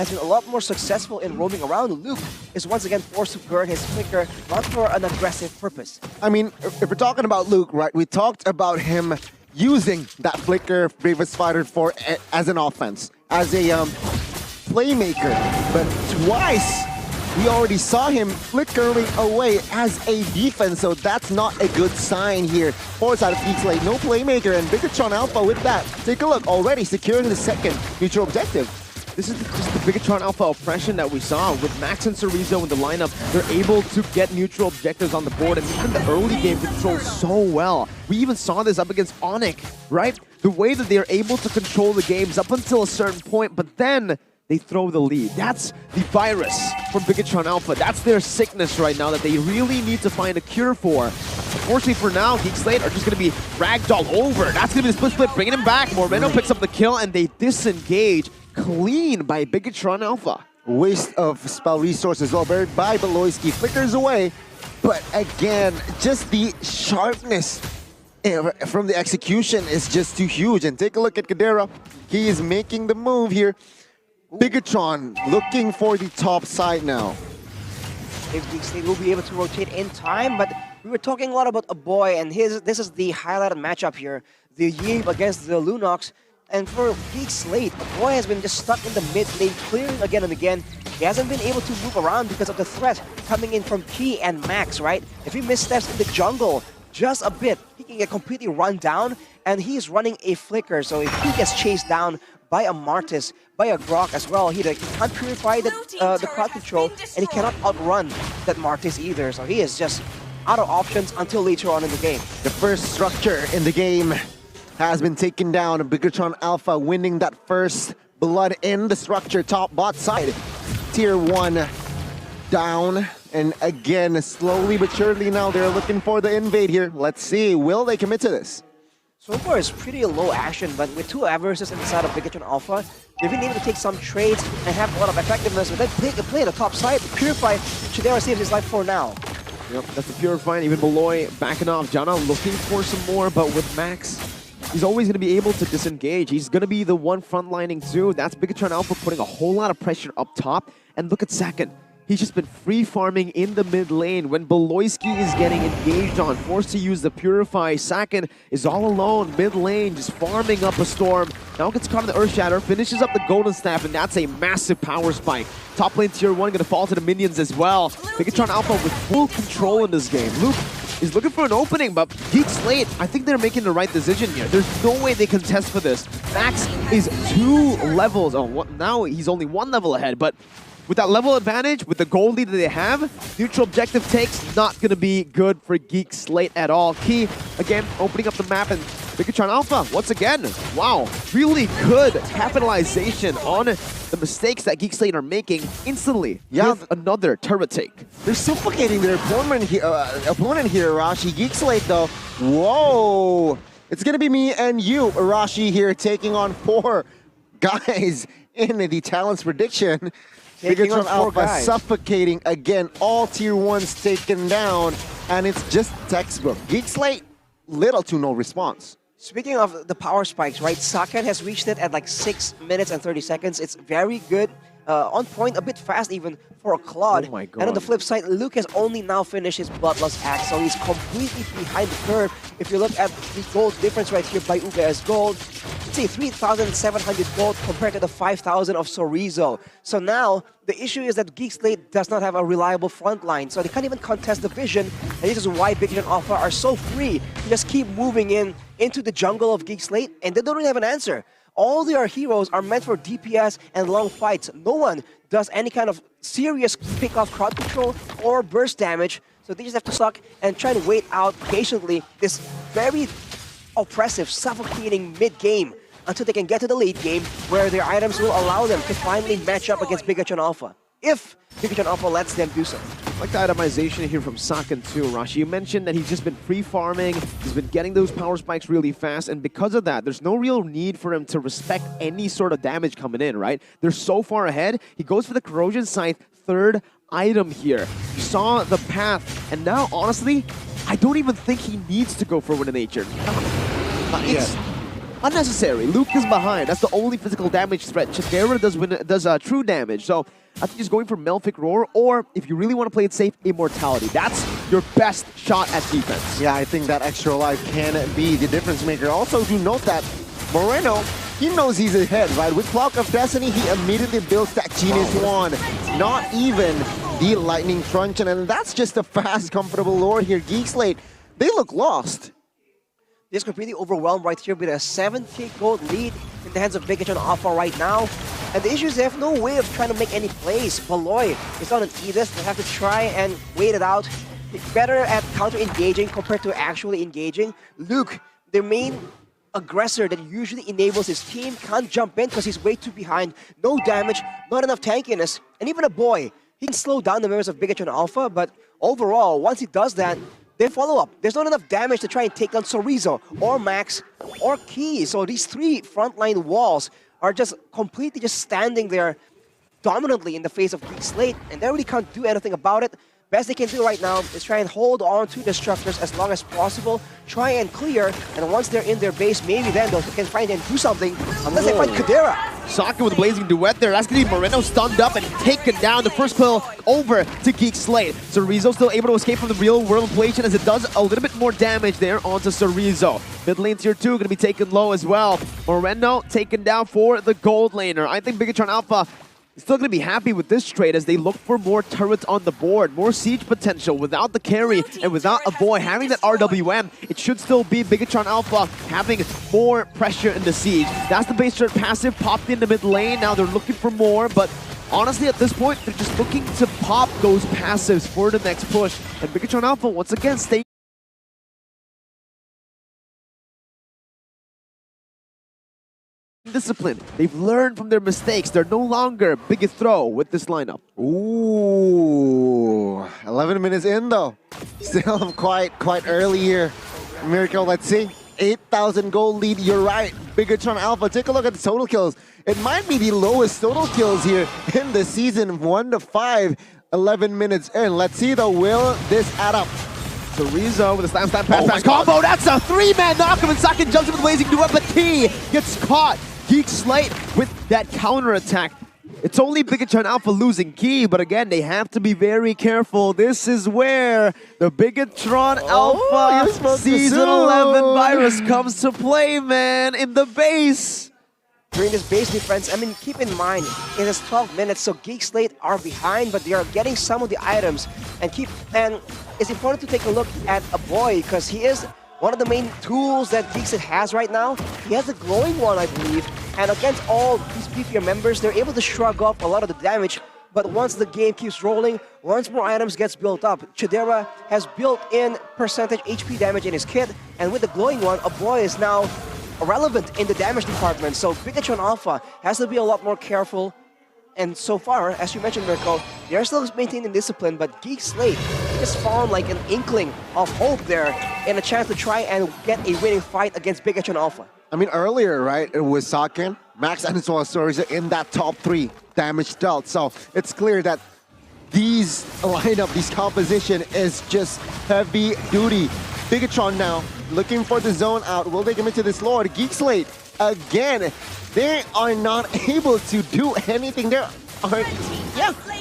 has been a lot more successful in roaming around, Luke is once again forced to burn his flicker, not for an aggressive purpose. I mean, if we're talking about Luke, right, we talked about him using that flicker Bravest Fighter for as an offense, as a playmaker. But twice, we already saw him flickering away as a defense, so that's not a good sign here for side of Geek Slate. No playmaker, and Bigatron Alpha with that. Take a look, already securing the second neutral objective. This is just the Bigatron Alpha oppression that we saw with Macth and Chorizo in the lineup. They're able to get neutral objectives on the board, and even the early game controls so well. We even saw this up against Onyx, right? The way that they're able to control the games up until a certain point, but then they throw the lead. That's the virus from Bigatron Alpha. That's their sickness right now that they really need to find a cure for. Unfortunately for now, Geek Slate are just going to be ragdoll over. That's going to be the split, bringing him back. Moreno picks up the kill, and they disengage. Clean by Bigatron Alpha. Waste of spell resources, well buried by Beloyski. Flickers away, but again, just the sharpness from the execution is just too huge. And take a look at Kadera. He is making the move here. Bigatron looking for the top side now. If Geek Slate will be able to rotate in time, but we were talking a lot about a boy, and this is the highlighted matchup here. The Yeeb against the Lunox. And for Geek Slate, a boy has been just stuck in the mid lane, clearing again and again. He hasn't been able to move around because of the threat coming in from Key and Max, right? If he missteps in the jungle just a bit, he can get completely run down, and he's running a flicker. So if he gets chased down by a Martis, by a Grok as well, he can't purify the crowd control, and he cannot outrun that Martis either. So he is just out of options until later on in the game. The first structure in the game has been taken down. Bigatron Alpha winning that first blood in the structure, top bot side. Tier 1 down, and again, slowly but surely now they're looking for the invade here. Let's see, will they commit to this? So far it's pretty low action, but with two Averses inside of Bigatron Alpha, they've been able to take some trades and have a lot of effectiveness, but then play the top side, Purify, Chidera saves his life for now. Yep, that's the Purify, even Beloy backing off. Jana looking for some more, but with Max, he's always going to be able to disengage. He's going to be the one frontlining too. That's Bigatron Alpha putting a whole lot of pressure up top. And look at Sakin. He's just been free farming in the mid lane when Beloyski is getting engaged on, forced to use the Purify. Sakin is all alone, mid lane, just farming up a storm. Now gets caught in the Earth Shatter, finishes up the Golden Staff, and that's a massive power spike. Top lane tier 1 gonna fall to the minions as well. Bigatron Alpha with full control in this game. Luke is looking for an opening, but Geek Slate, I think they're making the right decision here. There's no way they can test for this. Max is 2 levels, now he's only 1 level ahead, but with that level advantage, with the gold lead that they have, neutral objective takes not going to be good for Geek Slate at all. Key, again, opening up the map, and Bigatron Alpha, once again, wow, really good capitalization on the mistakes that Geek Slate are making instantly with another turret take. They're suffocating their opponent here, Arashi. Geek Slate, though, whoa! It's going to be me and you, Arashi, here, taking on 4 guys in the Talents prediction. Bigatron Alpha suffocating again, all tier 1s taken down, and it's just textbook. Geek Slate, little to no response. Speaking of the power spikes, right, Sakan has reached it at like 6 minutes and 30 seconds. It's very good, on point, a bit fast even for a Claude. Oh my God. And on the flip side, Luke has only now finished his Bloodlust Axe, so he's completely behind the curve. If you look at the gold difference right here by Uga as gold, let's say 3,700 gold compared to the 5,000 of Chorizo. So now, the issue is that Geek Slate does not have a reliable front line, so they can't even contest the vision, and this is why Bigatron Alpha are so free to just keep moving into the jungle of Geek Slate, and they don't really have an answer. All their heroes are meant for DPS and long fights. No one does any kind of serious pick-off crowd control or burst damage, so they just have to suck and try to wait out patiently this very oppressive, suffocating mid-game until they can get to the late game where their items will allow them to finally match up against Bigatron Alpha, if Bigatron Alpha lets them do so. I like the itemization here from Sakin too, Rashi. You mentioned that he's just been free farming, he's been getting those power spikes really fast, and because of that, there's no real need for him to respect any sort of damage coming in, right? They're so far ahead, he goes for the Corrosion Scythe, 3rd item here. You saw the path, and now, honestly, I don't even think he needs to go for Wind of Nature. Not yet. unnecessary. Luke is behind. That's the only physical damage threat. Chidera does true damage. So I think he's going for Melphic Roar, or if you really want to play it safe, Immortality. That's your best shot at defense. Yeah, I think that extra life can be the difference maker. Also, do note that Moreno, he knows he's ahead, right? With Clock of Destiny, he immediately builds that Genius Wand. Not even the Lightning Truncheon, and that's just a fast, comfortable lore here. Geek Slate, they look lost. Just completely overwhelmed right here with a 7k gold lead in the hands of Bigatron Alpha right now. And the issue is they have no way of trying to make any plays. Baloy is on an Edith. They have to try and wait it out. Better at counter-engaging compared to actually engaging. Luke, their main aggressor that usually enables his team, can't jump in because he's way too behind. No damage, not enough tankiness. And even a boy, he can slow down the members of Bigatron Alpha, but overall, once he does that, they follow up. There's not enough damage to try and take down Chorizo or Max or Key. So these three frontline walls are just completely just standing there dominantly in the face of Geek Slate, and they really can't do anything about it. Best they can do right now is try and hold on to the structures as long as possible, try and clear, and once they're in their base, maybe then they can try and do something, unless they find Kadera. Saka with a blazing duet there. That's going to be Moreno stunned up and taken down. The first kill over to Geek Slate. Chorizo still able to escape from the real world inflation as it does a little bit more damage there onto Chorizo. Mid lane tier 2 going to be taken low as well. Moreno taken down for the gold laner. I think Bigatron Alpha still going to be happy with this trade as they look for more turrets on the board, more siege potential. Without the carry and without a boy having that RWM, it should still be Bigatron Alpha having more pressure in the siege. That's the base turret passive popped in the mid lane. Now they're looking for more, but honestly at this point, they're just looking to pop those passives for the next push. And Bigatron Alpha once again staying disciplined. They've learned from their mistakes. They're no longer biggest throw with this lineup. Ooh, 11 minutes in though. Still quite early here. Miracle, let's see. 8,000 gold lead, you're right. Bigatron Alpha, take a look at the total kills. It might be the lowest total kills here in the season, 1 to 5, 11 minutes in. Let's see though, will this add up? Chorizo with a slam pass combo. That's a 3-man knockup, and Sakin jumps in with blazing duet, but T gets caught. Geek Slate with that counter attack. It's only Bigatron Alpha losing Key, but again, they have to be very careful. This is where the Bigatron Alpha Season 11 virus comes to play, man, in the base. During this base defense, I mean, keep in mind, it is 12 minutes, so Geek Slate are behind, but they are getting some of the items. And it's important to take a look at a boy, because he is one of the main tools that Geek Slate has right now. He has the glowing one, I believe, and against all these beefier members, they're able to shrug off a lot of the damage. But once the game keeps rolling, once more items gets built up, Chidera has built-in percentage HP damage in his kit, and with the glowing one, a boy is now relevant in the damage department. So Bigatron Alpha has to be a lot more careful. And so far, as you mentioned, Mirko, they are still maintaining discipline, but Geek Slate just found like an inkling of hope there and a chance to try and get a winning fight against Bigatron Alpha. I mean, earlier, right, it was Sakin, Max, and as well as Chorizo in that top 3 damage dealt. So it's clear that these lineup, this composition is just heavy duty. Bigatron now looking for the zone out. Will they commit to this Lord? Geek Slate, again, they are not able to do anything. There are,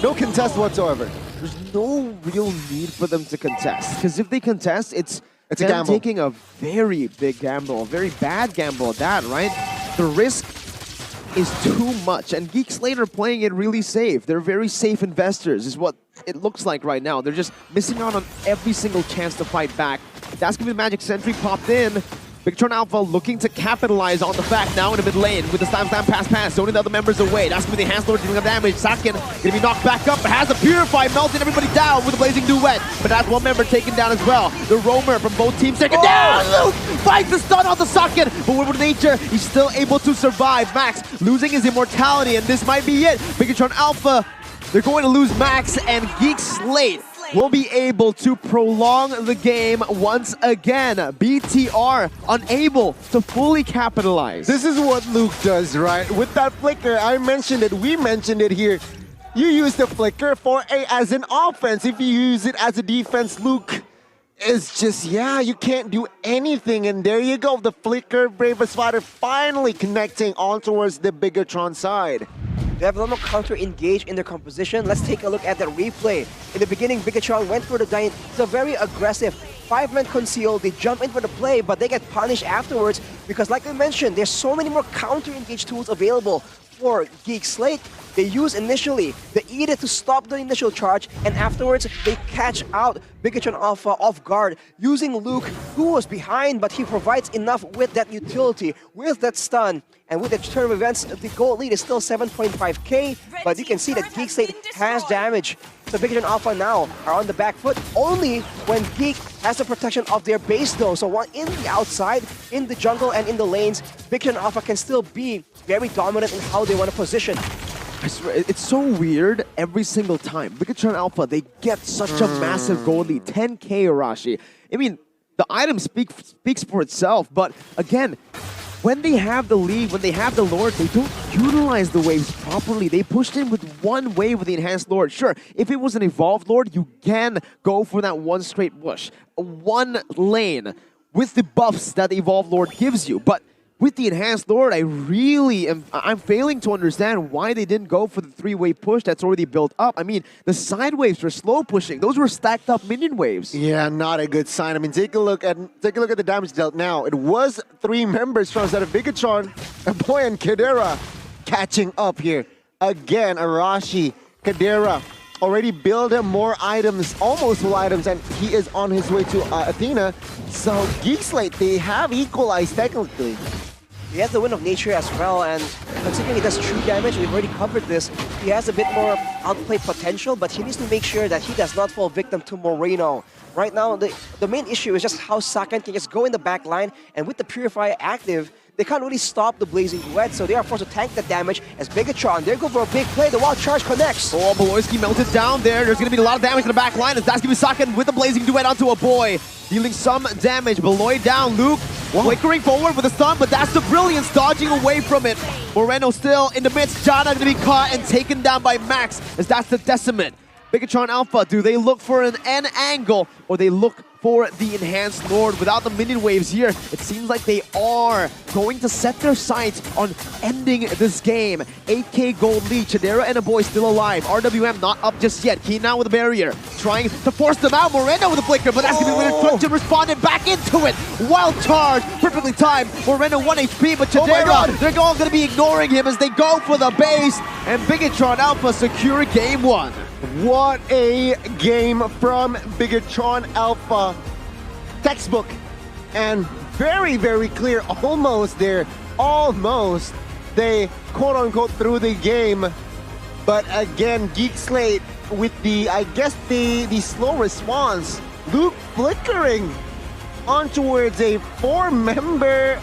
no contest whatsoever. There's no real need for them to contest, because if they contest, it's a them gamble. taking a very big gamble, a very bad gamble at that, right? The risk is too much, and Geek Slate are playing it really safe. They're very safe investors, is what it looks like right now. They're just missing out on every single chance to fight back. That's gonna be the Magic Sentry popped in. Bigatron Alpha looking to capitalize on the fact now in the mid lane with the slam pass, zoning the other members away. That's gonna be the Hans Lord dealing up damage. Sakin gonna be knocked back up, but has a Purify, melting everybody down with a blazing duet. But that's one member taken down as well. The roamer from both teams taken down. Luke finds the stun on the Sakin, but with nature, he's still able to survive. Max losing his immortality, and this might be it. Bigatron Alpha, they're going to lose Max, and Geek Slate will be able to prolong the game once again. BTR unable to fully capitalize. This is what Luke does, right? With that flicker, I mentioned it, we mentioned it here. You use the flicker as an offense. If you use it as a defense, Luke It's just, yeah, you can't do anything. And there you go. The Flicker Bravest Fighter finally connecting on towards the Bigatron side. They have a lot more counter-engage in their composition. Let's take a look at the replay. In the beginning, Bigatron went for the giant. It's a very aggressive 5-man conceal. They jump in for the play, but they get punished afterwards because, like I mentioned, there's so many more counter-engage tools available for Geek. Slate. They use initially the Edict to stop the initial charge, and afterwards they catch out Bigatron Alpha off guard using Luke, who was behind, but he provides enough with that utility, with that stun. And with the turn of events, the gold lead is still 7.5k, but you can see that Geek Slate has damage. So Bigatron Alpha now are on the back foot only when Geek has the protection of their base though. So one in the outside, in the jungle and in the lanes, Bigatron Alpha can still be very dominant in how they want to position. I swear, it's so weird every single time. Bigatron Alpha, they get such a massive gold lead, 10k Arashi. I mean, the item speaks for itself, but again, when they have the lead, when they have the Lord, they don't utilize the waves properly. They pushed in with one wave with the Enhanced Lord. Sure, if it was an Evolved Lord, you can go for that one straight push, one lane with the buffs that the Evolved Lord gives you, but with the Enhanced Lord, I'm failing to understand why they didn't go for the 3-wave push that's already built up. I mean, the side waves were slow pushing. Those were stacked up minion waves. Yeah, not a good sign. I mean, take a look at the damage dealt now. It was 3 members from instead of Bigatron, Boy, and Kadera catching up here. Again, Arashi, Kadera already build more items, almost full items, and he is on his way to Athena. So Geek Slate, they have equalized technically. He has the Wind of Nature as well, and considering he does true damage, we've already covered this, he has a bit more outplay potential, but he needs to make sure that he does not fall victim to Moreno. Right now, the main issue is just how Sakan can just go in the back line, and with the Purifier active, they can't really stop the Blazing Duet, so they are forced to tank the damage as Bigatron. They go for a big play, the Wild Charge connects. Oh, Beloyski melted down there. There's going to be a lot of damage in the back line as that's going to be Sakan with the Blazing Duet onto a boy. Dealing some damage. Beloy down. Luke flickering forward with a stun, but that's the Brilliance dodging away from it. Moreno still in the midst. Jana going to be caught and taken down by Macth as that's the Decimate. Bigatron Alpha, do they look for an N angle or they look for the Enhanced Lord? Without the minion waves here, it seems like they are going to set their sights on ending this game. 8k gold lead, Chidera and a boy still alive. RWM not up just yet. Keen now with a barrier, trying to force them out. Moreno with a flicker, but that's going to be when Truncheon responded back into it. Wild charge, perfectly timed. Moreno 1 HP, but Chidera, they're all going to be ignoring him as they go for the base. And Bigatron Alpha secure game 1. What a game from Bigatron Alpha. Textbook and very, very clear. Almost there. Almost. They quote-unquote threw the game. But again, Geek Slate with the, I guess, the slow response. Luke flickering on towards a 4-member